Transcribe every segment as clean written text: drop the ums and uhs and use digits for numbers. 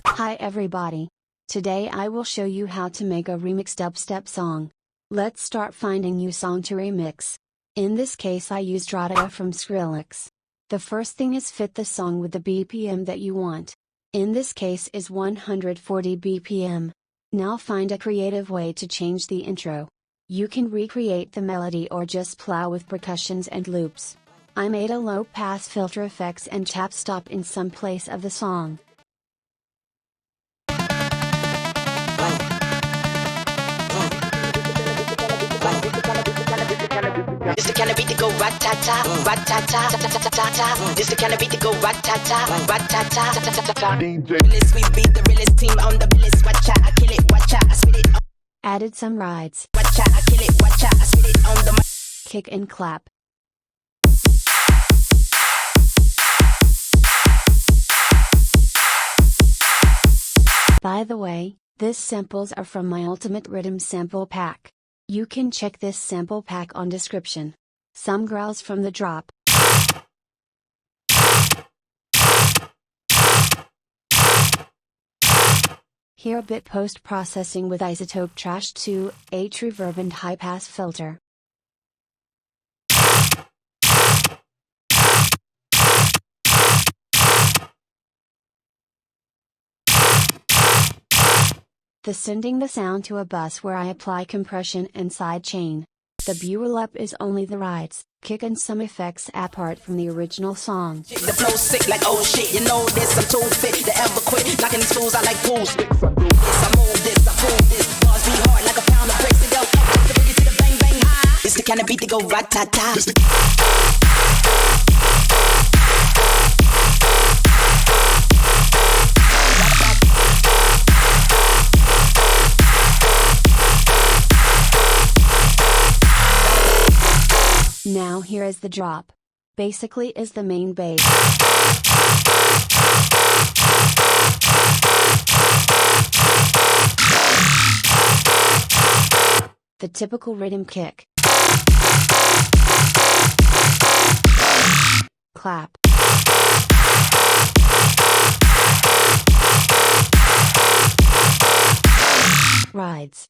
Hi everybody. Today I will show you how to make a remix dubstep song. Let's start finding new song to remix. In this case I used RATATA from Skrillex. The first thing is fit the song with the BPM that you want. In this case is 140 BPM. Now find a creative way to change the intro. You can recreate the melody or just plow with percussions and loops. I made a low pass filter effects and tap stop in some place of the song. This the kind of beat to go RATATA, RATATA. This the kind of beat to go RATATA, RATATA. Realest, we beat the realest team on the realest. Watch out, I kill it, watch out, I spit it. Added some rides. Watch out, I kill it, watch out, I spit it on the mic. Kick and clap. By the way, these samples are from my Ultimate Rhythm Sample Pack. You can check this sample pack on description. Some growls from the drop. Here a bit post-processing with isotope trash 2, H reverb and high-pass filter. The sending the sound to a bus where I apply compression and sidechain. The buell up is only the rides, kick and some effects apart from the original song. The flow sick like oh shit, you know this, I'm too fit to ever quit. Knocking these fools, I like pool sticks. I do this, I move this, I prove this. Bars be hard like a pound of bricks to go up, the boogie to the bang bang high. It's the kind of beat to go RATATA. Now here is the drop. Basically is the main bass. The typical rhythm kick. Clap. Rides.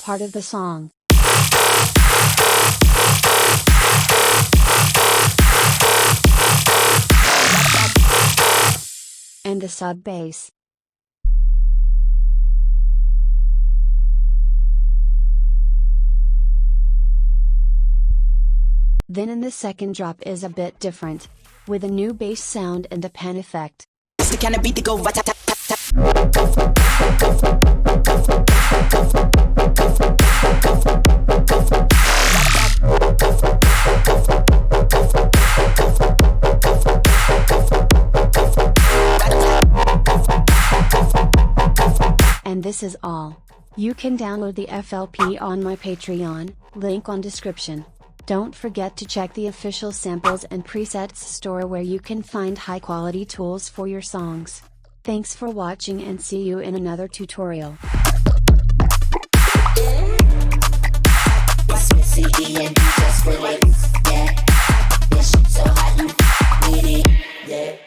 Part of the song. And the sub bass. Then in the second drop is a bit different, with a new bass sound and a pan effect. It's the kind of beat to go RATATA. And this is all. You can download the FLP on my Patreon, link on description. Don't forget to check the official samples and presets store where you can find high quality tools for your songs. Thanks for watching and see you in another tutorial. CD and just relax, yeah. This shit so hot, you need it, yeah.